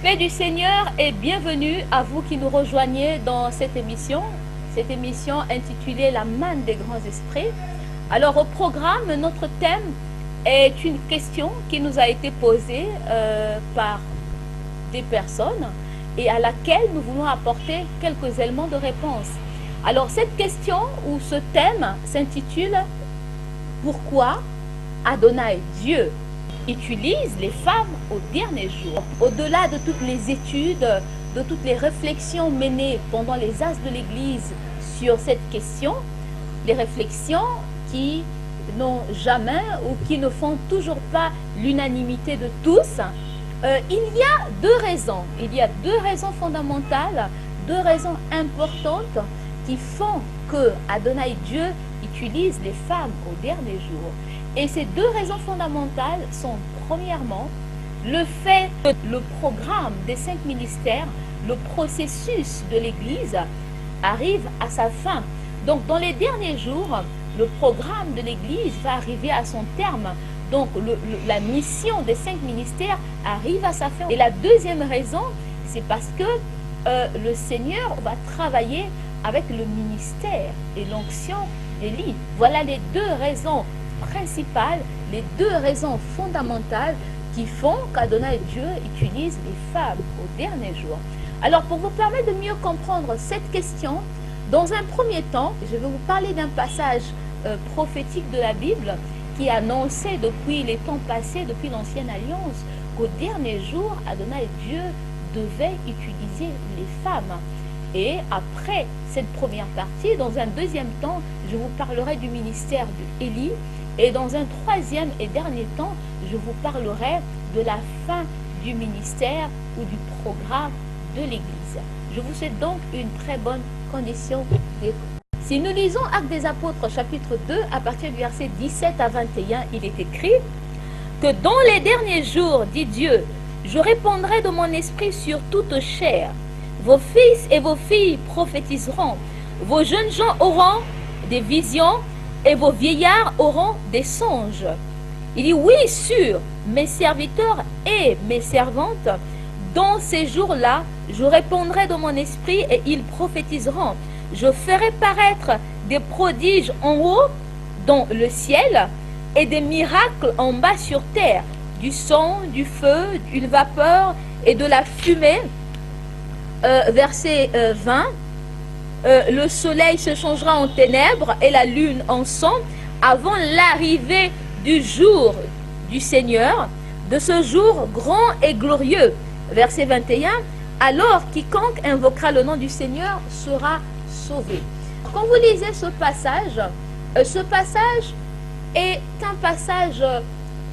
Paix du Seigneur et bienvenue à vous qui nous rejoignez dans cette émission intitulée La manne des grands esprits. Alors au programme, notre thème est une question qui nous a été posée par des personnes et à laquelle nous voulons apporter quelques éléments de réponse. Alors cette question ou ce thème s'intitule « Pourquoi Adonai Dieu utilise les femmes au dernier jour ?» Au-delà de toutes les études, de toutes les réflexions menées pendant les As de l'Église sur cette question, les réflexions qui n'ont jamais ou qui ne font toujours pas l'unanimité de tous, il y a deux raisons. Il y a deux raisons fondamentales, deux raisons importantes qui font que Adonai Dieu utilise les femmes au dernier jour. Et ces deux raisons fondamentales sont, premièrement, le fait que le programme des 5 ministères, le processus de l'Église, arrive à sa fin. Donc, dans les derniers jours, le programme de l'Église va arriver à son terme. Donc, la mission des 5 ministères arrive à sa fin. Et la deuxième raison, c'est parce que le Seigneur va travailler avec le ministère et l'onction d'Élie. Voilà les deux raisons principales, les deux raisons fondamentales qui font qu'Adonai Dieu utilise les femmes au dernier jour. Alors, pour vous permettre de mieux comprendre cette question, dans un premier temps, je vais vous parler d'un passage prophétique de la Bible qui annonçait depuis les temps passés, depuis l'Ancienne Alliance, qu'au dernier jour, Adonai Dieu devait utiliser les femmes. Et après cette première partie, dans un deuxième temps, je vous parlerai du ministère d'Élie. Et dans un troisième et dernier temps, je vous parlerai de la fin du ministère ou du programme de l'Église. Je vous souhaite donc une très bonne condition d'écoute. Si nous lisons Actes des Apôtres chapitre 2, à partir du verset 17 à 21, il est écrit que dans les derniers jours, dit Dieu, je répandrai de mon esprit sur toute chair. Vos fils et vos filles prophétiseront. Vos jeunes gens auront des visions et vos vieillards auront des songes. Il dit, oui, sûr, mes serviteurs et mes servantes, dans ces jours-là, je répondrai de mon esprit et ils prophétiseront. Je ferai paraître des prodiges en haut, dans le ciel, et des miracles en bas sur terre, du sang, du feu, d'une vapeur et de la fumée. Verset 20. Le soleil se changera en ténèbres et la lune en sang avant l'arrivée du jour du Seigneur, de ce jour grand et glorieux. Verset 21, alors quiconque invoquera le nom du Seigneur sera sauvé. Quand vous lisez ce passage est un passage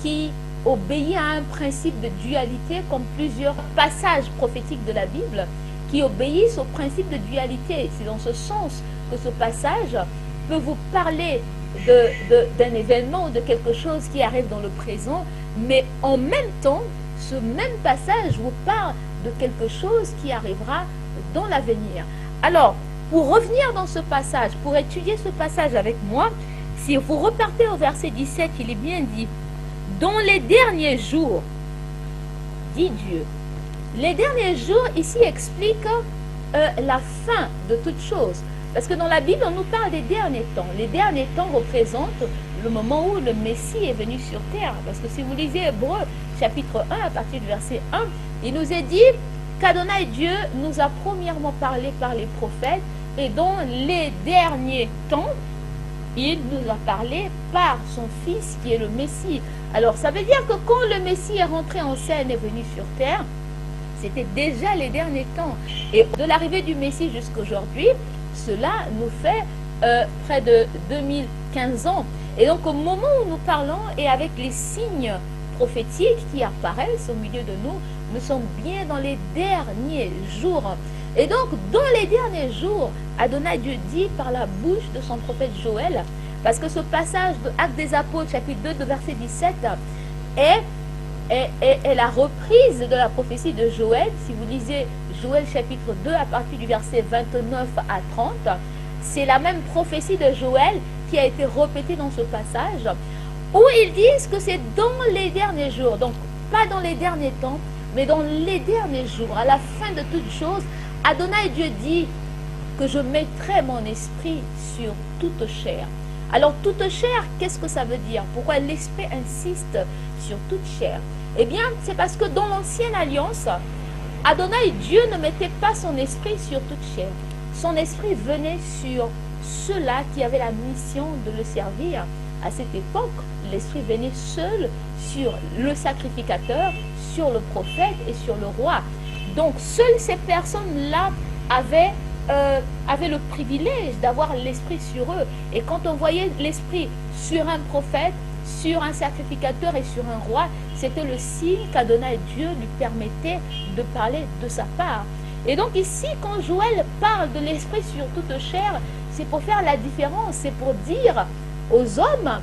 qui obéit à un principe de dualité comme plusieurs passages prophétiques de la Bible qui obéissent au principe de dualité. C'est dans ce sens que ce passage peut vous parler d'un événement ou de quelque chose qui arrive dans le présent, mais en même temps, ce même passage vous parle de quelque chose qui arrivera dans l'avenir. Alors, pour revenir dans ce passage, pour étudier ce passage avec moi, si vous repartez au verset 17, il est bien dit, dans les derniers jours, dit Dieu. Les derniers jours, ici, expliquent la fin de toute chose. Parce que dans la Bible, on nous parle des derniers temps. Les derniers temps représentent le moment où le Messie est venu sur terre. Parce que si vous lisez Hébreux, chapitre 1, à partir du verset 1, il nous est dit qu'Adonai Dieu nous a premièrement parlé par les prophètes. Et dans les derniers temps, il nous a parlé par son Fils qui est le Messie. Alors, ça veut dire que quand le Messie est rentré en scène et venu sur terre, c'était déjà les derniers temps. Et de l'arrivée du Messie jusqu'à aujourd'hui, cela nous fait près de 2015 ans. Et donc au moment où nous parlons et avec les signes prophétiques qui apparaissent au milieu de nous, nous sommes bien dans les derniers jours. Et donc dans les derniers jours, Adonai Dieu dit par la bouche de son prophète Joël, parce que ce passage de Actes des Apôtres chapitre 2 de verset 17 est la reprise de la prophétie de Joël. Si vous lisez Joël chapitre 2 à partir du verset 29 à 30, c'est la même prophétie de Joël qui a été répétée dans ce passage, où ils disent que c'est dans les derniers jours, donc pas dans les derniers temps, mais dans les derniers jours, à la fin de toutes choses, Adonai Dieu dit que je mettrai mon esprit sur toute chair. Alors toute chair, qu'est-ce que ça veut dire? Pourquoi l'esprit insiste sur toute chair? Eh bien, c'est parce que dans l'ancienne alliance, Adonai Dieu ne mettait pas son esprit sur toute chair. Son esprit venait sur ceux-là qui avaient la mission de le servir. À cette époque, l'esprit venait seul sur le sacrificateur, sur le prophète et sur le roi. Donc, seules ces personnes-là avaient le privilège d'avoir l'esprit sur eux. Et quand on voyait l'esprit sur un prophète, sur un sacrificateur et sur un roi, c'était le signe qu'Adonai Dieu lui permettait de parler de sa part. Et donc ici, quand Joël parle de l'esprit sur toute chair, c'est pour faire la différence, c'est pour dire aux hommes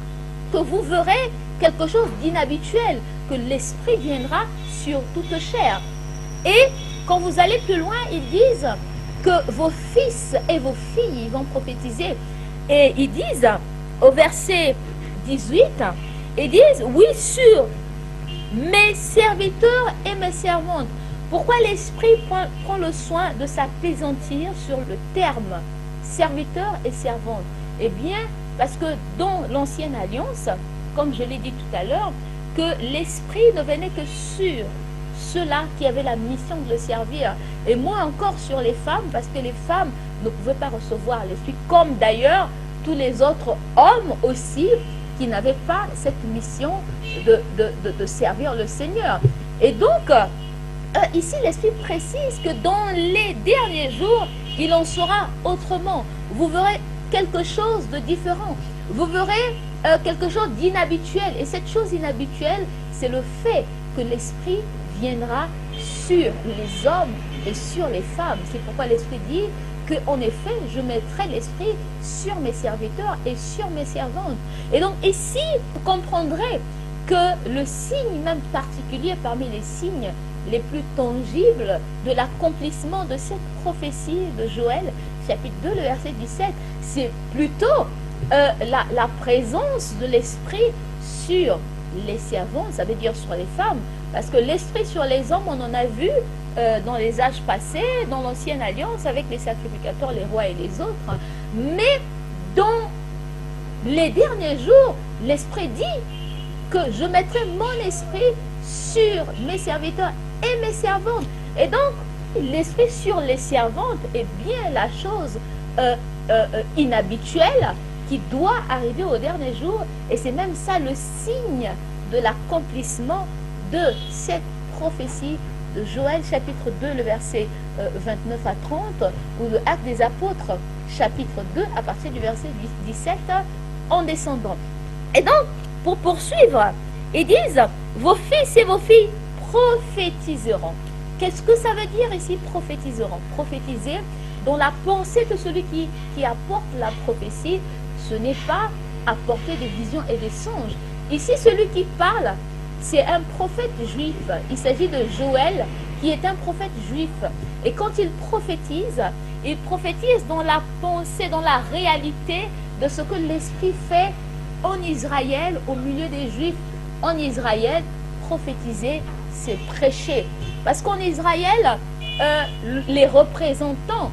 que vous verrez quelque chose d'inhabituel, que l'esprit viendra sur toute chair. Et quand vous allez plus loin, ils disent que vos fils et vos filles vont prophétiser. Et ils disent, au verset 18, ils disent, oui, sur mes serviteurs et mes servantes. Pourquoi l'esprit prend le soin de s'apaisantir sur le terme serviteur et servante? Eh bien, parce que dans l'ancienne alliance, comme je l'ai dit tout à l'heure, que l'esprit ne venait que sur ceux-là qui avaient la mission de le servir, et moins encore sur les femmes, parce que les femmes ne pouvaient pas recevoir l'esprit, comme d'ailleurs tous les autres hommes aussi, qui n'avaient pas cette mission de servir le Seigneur. Et donc, ici, l'Esprit précise que dans les derniers jours, il en sera autrement. Vous verrez quelque chose de différent. Vous verrez quelque chose d'inhabituel. Et cette chose inhabituelle, c'est le fait que l'Esprit viendra sur les hommes et sur les femmes. C'est pourquoi l'Esprit dit qu'en effet, je mettrai l'Esprit sur mes serviteurs et sur mes servantes. Et donc ici, vous comprendrez que le signe même particulier parmi les signes les plus tangibles de l'accomplissement de cette prophétie de Joël, chapitre 2, le verset 17, c'est plutôt la présence de l'Esprit sur les servantes, ça veut dire sur les femmes, parce que l'Esprit sur les hommes, on en a vu dans les âges passés, dans l'ancienne alliance, avec les sacrificateurs, les rois et les autres. Mais dans les derniers jours, l'Esprit dit que je mettrai mon esprit sur mes serviteurs et mes servantes. Et donc, l'esprit sur les servantes est bien la chose inhabituelle qui doit arriver au dernier jour. Et c'est même ça le signe de l'accomplissement de cette prophétie de Joël, chapitre 2, le verset 29 à 30, ou de Actes des Apôtres, chapitre 2, à partir du verset 17, en descendant. Et donc, pour poursuivre, ils disent, vos fils et vos filles prophétiseront. Qu'est-ce que ça veut dire ici, prophétiseront? Prophétiser, dans la pensée de celui qui apporte la prophétie, ce n'est pas apporter des visions et des songes. Ici, celui qui parle, c'est un prophète juif. Il s'agit de Joël, qui est un prophète juif. Et quand il prophétise dans la pensée, dans la réalité de ce que l'Esprit fait en Israël, au milieu des Juifs. En Israël, prophétiser, c'est prêcher. Parce qu'en Israël, les représentants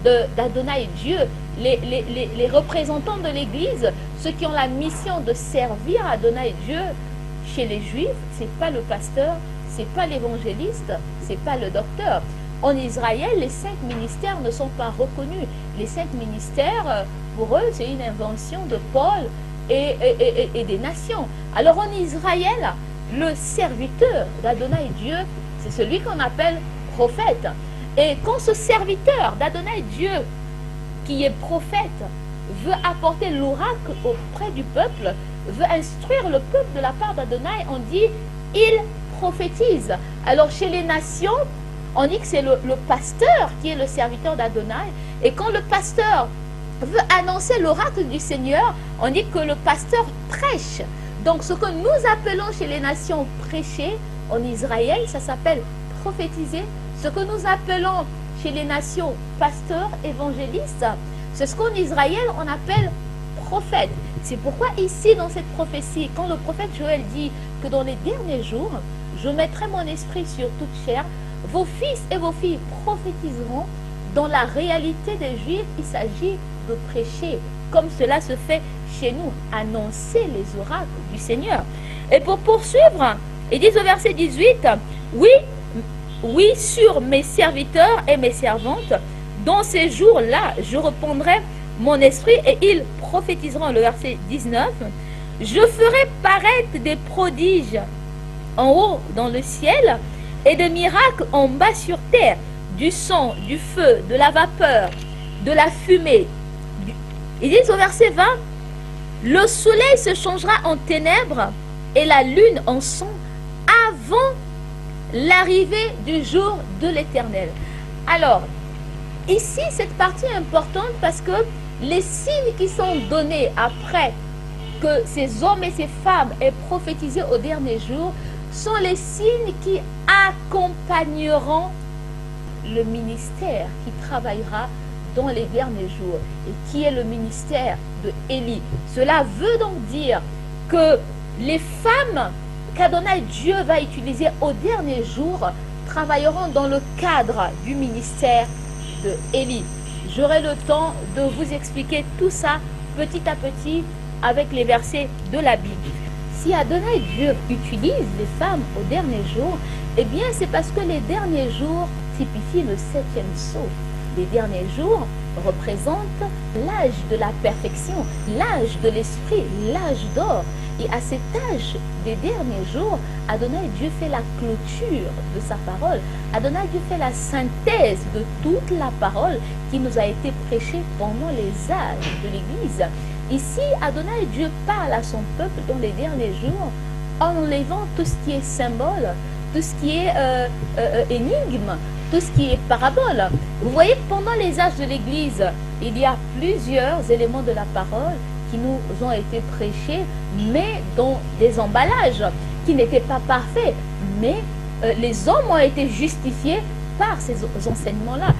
d'Adonai Dieu, les représentants de l'Église, ceux qui ont la mission de servir Adonai Dieu, chez les Juifs, c'est pas le pasteur, c'est pas l'évangéliste, c'est pas le docteur. En Israël, les 5 ministères ne sont pas reconnus. Les 5 ministères, pour eux, c'est une invention de Paul et des nations. Alors en Israël, le serviteur d'Adonai Dieu, c'est celui qu'on appelle prophète. Et quand ce serviteur d'Adonai Dieu, qui est prophète, veut apporter l'oracle auprès du peuple, veut instruire le peuple de la part d'Adonai, on dit il prophétise. Alors chez les nations, on dit que c'est le pasteur qui est le serviteur d'Adonai. Et quand le pasteur veut annoncer l'oracle du Seigneur, on dit que le pasteur prêche. Donc ce que nous appelons chez les nations prêcher, en Israël, ça s'appelle prophétiser. Ce que nous appelons chez les nations pasteur, évangéliste, c'est ce qu'en Israël on appelle prophète. C'est pourquoi ici dans cette prophétie, quand le prophète Joël dit que dans les derniers jours, je mettrai mon esprit sur toute chair, vos fils et vos filles prophétiseront. Dans la réalité des Juifs, il s'agit de prêcher, comme cela se fait chez nous, annoncer les oracles du Seigneur. Et pour poursuivre, il dit au verset 18, oui, oui, sur mes serviteurs et mes servantes, dans ces jours-là, je répandrai mon esprit et ils prophétiseront. Le verset 19, je ferai paraître des prodiges en haut dans le ciel et des miracles en bas sur terre, du sang, du feu, de la vapeur, de la fumée. Il dit au verset 20, le soleil se changera en ténèbres et la lune en sang avant l'arrivée du jour de l'Éternel. Alors, ici, cette partie est importante parce que les signes qui sont donnés après que ces hommes et ces femmes aient prophétisé au dernier jour sont les signes qui accompagneront le ministère qui travaillera dans les derniers jours et qui est le ministère de Élie. Cela veut donc dire que les femmes qu'Adonai Dieu va utiliser au dernier jour travailleront dans le cadre du ministère de Élie. J'aurai le temps de vous expliquer tout ça petit à petit avec les versets de la Bible. Si Adonai Dieu utilise les femmes au dernier jour, eh bien c'est parce que les derniers jours typifient le 7e sceau. Les derniers jours représentent l'âge de la perfection, l'âge de l'esprit, l'âge d'or. Et à cet âge des derniers jours, Adonai Dieu fait la clôture de sa parole. Adonai Dieu fait la synthèse de toute la parole qui nous a été prêchée pendant les âges de l'Église. Ici, Adonai Dieu parle à son peuple dans les derniers jours en enlevant tout ce qui est symbole, tout ce qui est énigme, tout ce qui est parabole. Vous voyez, pendant les âges de l'Église, il y a plusieurs éléments de la parole qui nous ont été prêchés, mais dans des emballages qui n'étaient pas parfaits. Mais les hommes ont été justifiés par ces enseignements-là.